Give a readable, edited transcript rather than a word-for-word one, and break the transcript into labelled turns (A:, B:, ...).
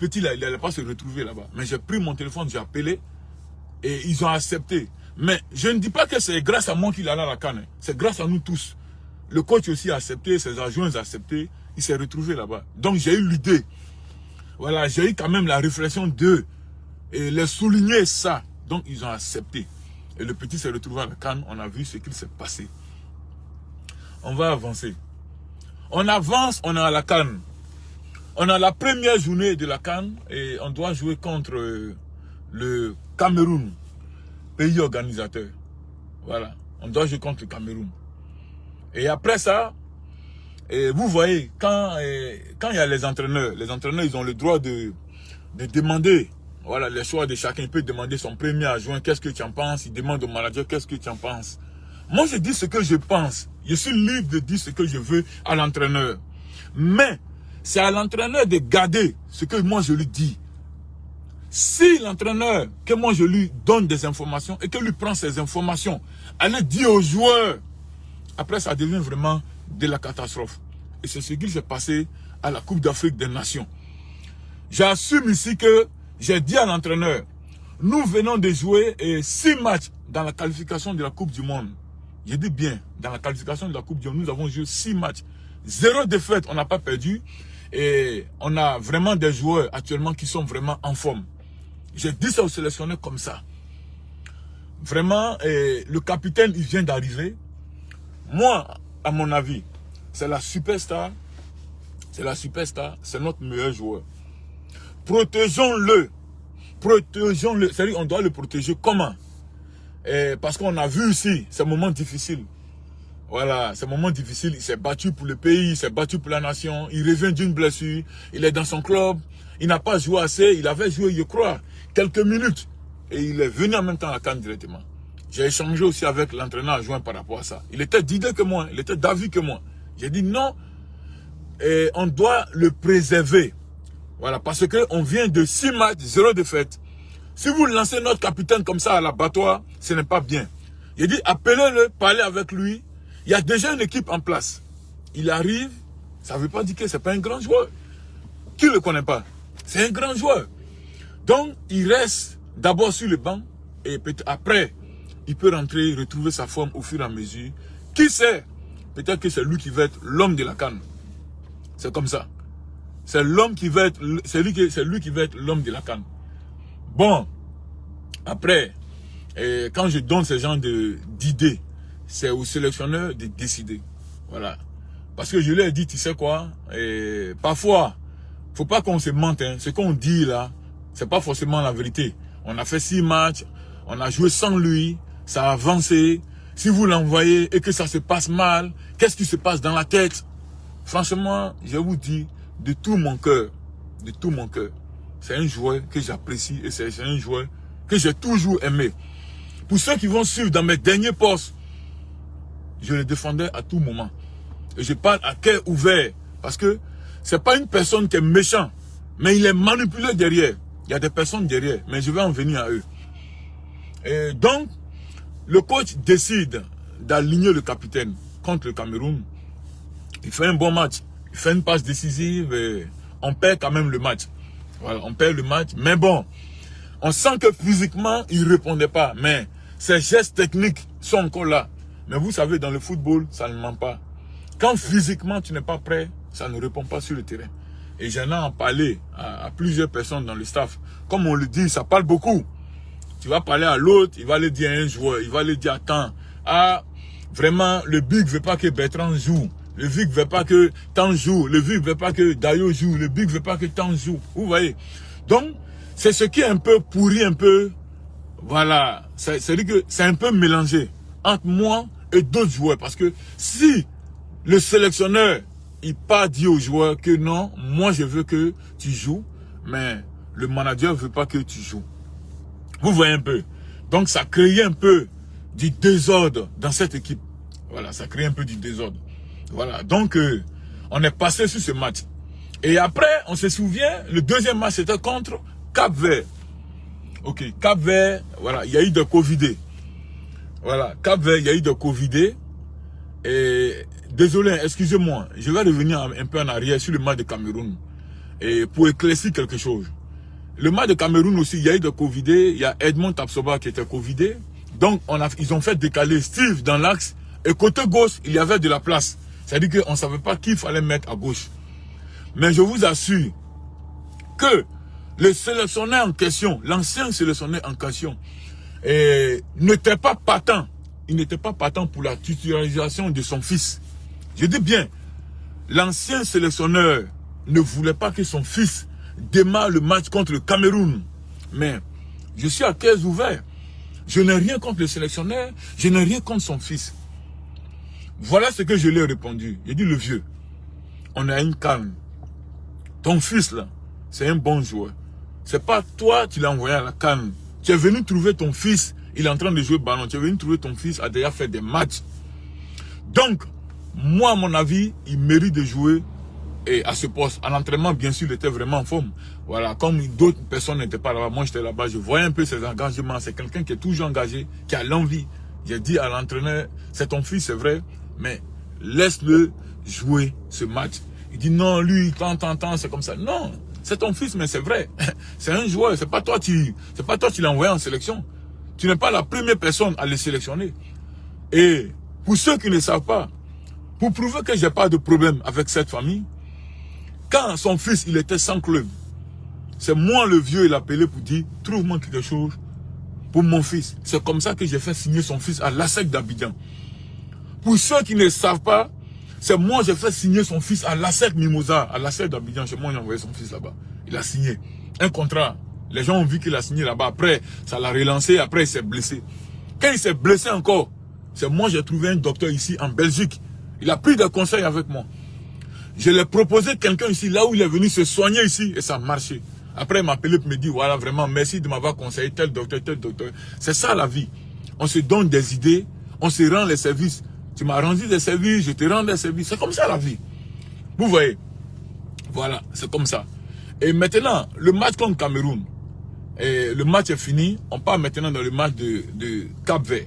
A: petit là, il n'allait pas se retrouver là-bas. Mais j'ai pris mon téléphone, j'ai appelé et ils ont accepté. Mais je ne dis pas que c'est grâce à moi qu'il est allé à la CAN. C'est grâce à nous tous. Le coach aussi a accepté, ses adjoints ont accepté. Il s'est retrouvé là-bas. Donc j'ai eu l'idée. Voilà, j'ai eu quand même la réflexion d'eux. Et les souligner ça. Donc ils ont accepté. Et le petit s'est retrouvé à la CAN. On a vu ce qu'il s'est passé. On va avancer. On avance, on est à la CAN. On a la première journée de la CAN et on doit jouer contre le Cameroun, pays organisateur. Voilà, on doit jouer contre le Cameroun. Et après ça, vous voyez, quand il y a les entraîneurs ils ont le droit de demander, voilà, les choix de chacun. Il peut demander son premier adjoint, qu'est-ce que tu en penses? Il demande au manager, qu'est-ce que tu en penses? Moi, je dis ce que je pense. Je suis libre de dire ce que je veux à l'entraîneur. Mais, c'est à l'entraîneur de garder ce que moi je lui dis. Si l'entraîneur, que moi je lui donne des informations et que lui prend ces informations, allez dire aux joueurs, après ça devient vraiment de la catastrophe. Et c'est ce qui s'est passé à la Coupe d'Afrique des Nations. J'assume ici que j'ai dit à l'entraîneur, nous venons de jouer 6 matchs dans la qualification de la Coupe du Monde. Je dis bien, dans la qualification de la Coupe du Monde, nous avons joué 6 matchs. 0 défaite, on n'a pas perdu. Et on a vraiment des joueurs actuellement qui sont vraiment en forme. J'ai dit ça aux sélectionneurs comme ça. Vraiment, le capitaine, il vient d'arriver. Moi, à mon avis, c'est la superstar. C'est la superstar, c'est notre meilleur joueur. Protégeons-le. Protégeons-le. C'est-à-dire, on doit le protéger comment? Parce qu'on a vu ici, c'est un moment difficile. Voilà, c'est un moment difficile. Il s'est battu pour le pays, il s'est battu pour la nation. Il revient d'une blessure. Il est dans son club. Il n'a pas joué assez. Il avait joué, je crois, quelques minutes. Et il est venu en même temps à la CAN directement. J'ai échangé aussi avec l'entraîneur adjoint par rapport à ça. Il était d'idée que moi. Il était d'avis que moi. J'ai dit non. On doit le préserver. Voilà, parce qu'on vient de 6 matchs, 0 défaite. Si vous lancez notre capitaine comme ça à l'abattoir, ce n'est pas bien. J'ai dit appelez-le, parlez avec lui. Il y a déjà une équipe en place. Il arrive, ça ne veut pas dire que ce n'est pas un grand joueur. Qui ne le connaît pas? C'est un grand joueur. Donc, il reste d'abord sur le banc et peut-être après, il peut rentrer, retrouver sa forme au fur et à mesure. Qui sait? Peut-être que c'est lui qui va être l'homme de la CAN. C'est comme ça. C'est l'homme qui va être, c'est lui qui va être l'homme de la CAN. Bon, après, quand je donne ce genre d'idées, c'est au sélectionneur de décider. Voilà. Parce que je lui ai dit, tu sais quoi, parfois, faut pas qu'on se mente. Hein. Ce qu'on dit là, c'est pas forcément la vérité. On a fait 6 matchs, on a joué sans lui, ça a avancé. Si vous l'envoyez et que ça se passe mal, qu'est-ce qui se passe dans la tête? Franchement, je vous dis, de tout mon cœur, c'est un joueur que j'apprécie et c'est un joueur que j'ai toujours aimé. Pour ceux qui vont suivre dans mes derniers postes, je le défendais à tout moment. Et je parle à cœur ouvert. Parce que c'est pas une personne qui est méchante. Mais il est manipulé derrière. Il y a des personnes derrière. Mais je vais en venir à eux. Et donc, le coach décide d'aligner le capitaine contre le Cameroun. Il fait un bon match. Il fait une passe décisive. Et on perd quand même le match. Voilà, on perd le match. Mais bon, on sent que physiquement, il ne répondait pas. Mais ses gestes techniques sont encore là. Mais vous savez, dans le football, ça ne ment pas. Quand physiquement, tu n'es pas prêt, ça ne répond pas sur le terrain. Et j'en ai parlé à plusieurs personnes dans le staff. Comme on le dit, ça parle beaucoup. Tu vas parler à l'autre, il va le dire à un joueur, il va le dire, attends, vraiment, le Big ne veut pas que Bertrand joue. Le Big ne veut pas que Tan joue. Le Big ne veut pas que Dayo joue. Le Big ne veut pas que Tan joue. Vous voyez. Donc, c'est ce qui est un peu pourri, un peu, voilà, c'est-à-dire que c'est un peu mélangé entre moi et d'autres joueurs. Parce que si le sélectionneur, il pas dit aux joueurs que non, moi je veux que tu joues, mais le manager ne veut pas que tu joues. Vous voyez un peu. Donc ça crée un peu du désordre dans cette équipe. Voilà, ça crée un peu du désordre. Voilà, donc on est passé sur ce match. Et après, on se souvient, le deuxième match c'était contre Cap-Vert. Ok, Cap-Vert, voilà, il y a eu de Covidé. Voilà, Cap-Vert, il y a eu de Covidé. Et désolé, excusez-moi, je vais revenir un peu en arrière sur le match de Cameroun. Et pour éclaircir quelque chose. Le match de Cameroun aussi, il y a eu des Covidés. Il y a Edmond Tapsoba qui était Covidé. Donc, ils ont fait décaler Steve dans l'axe. Et côté gauche, il y avait de la place. C'est-à-dire qu'on ne savait pas qui fallait mettre à gauche. Mais je vous assure que le sélectionneur en question, l'ancien sélectionneur en question, n'était pas partant. Il n'était pas partant pour la titularisation de son fils. Je dis bien, l'ancien sélectionneur ne voulait pas que son fils démarre le match contre le Cameroun. Mais je suis à cœur ouvert. Je n'ai rien contre le sélectionneur, je n'ai rien contre son fils. Voilà ce que je lui ai répondu. J'ai dit, le vieux, on a une calme. Ton fils, là, c'est un bon joueur. C'est pas toi qui l'as envoyé à la calme. Tu es venu trouver ton fils, il est en train de jouer ballon. Tu es venu trouver ton fils, a déjà fait des matchs. Donc, moi, à mon avis, il mérite de jouer et à ce poste. À l'entraînement, bien sûr, il était vraiment en forme. Voilà, comme d'autres personnes n'étaient pas là-bas, moi j'étais là-bas, je voyais un peu ses engagements. C'est quelqu'un qui est toujours engagé, qui a l'envie. J'ai dit à l'entraîneur, c'est ton fils, c'est vrai, mais laisse-le jouer ce match. Il dit non, lui, tant, c'est comme ça. Non, c'est ton fils, mais c'est vrai. C'est un joueur, c'est pas toi qui l'as envoyé en sélection. Tu n'es pas la première personne à le sélectionner. Et pour ceux qui ne savent pas, pour prouver que j'ai pas de problème avec cette famille, quand son fils, il était sans club, c'est moi le vieux, il appelé pour dire, trouve-moi quelque chose pour mon fils. C'est comme ça que j'ai fait signer son fils à l'ASEC d'Abidjan. Pour ceux qui ne savent pas, c'est moi j'ai fait signer son fils à l'ASEC Mimosa, à l'ASEC d'Abidjan. C'est moi j'ai envoyé son fils là-bas. Il a signé un contrat. Les gens ont vu qu'il a signé là-bas. Après, ça l'a relancé. Après, il s'est blessé. Quand il s'est blessé encore, c'est moi j'ai trouvé un docteur ici en Belgique. Il a pris des conseils avec moi. Je lui ai proposé quelqu'un ici, là où il est venu se soigner ici, et ça a marché. Après, il m'a appelé pour me dire, voilà, vraiment, merci de m'avoir conseillé tel docteur, tel docteur. C'est ça la vie. On se donne des idées, on se rend les services. Tu m'as rendu des services, je te rends des services. C'est comme ça la vie. Vous voyez. Voilà, c'est comme ça. Et maintenant, le match contre Cameroun, le match est fini. On part maintenant dans le match de Cap-Vert.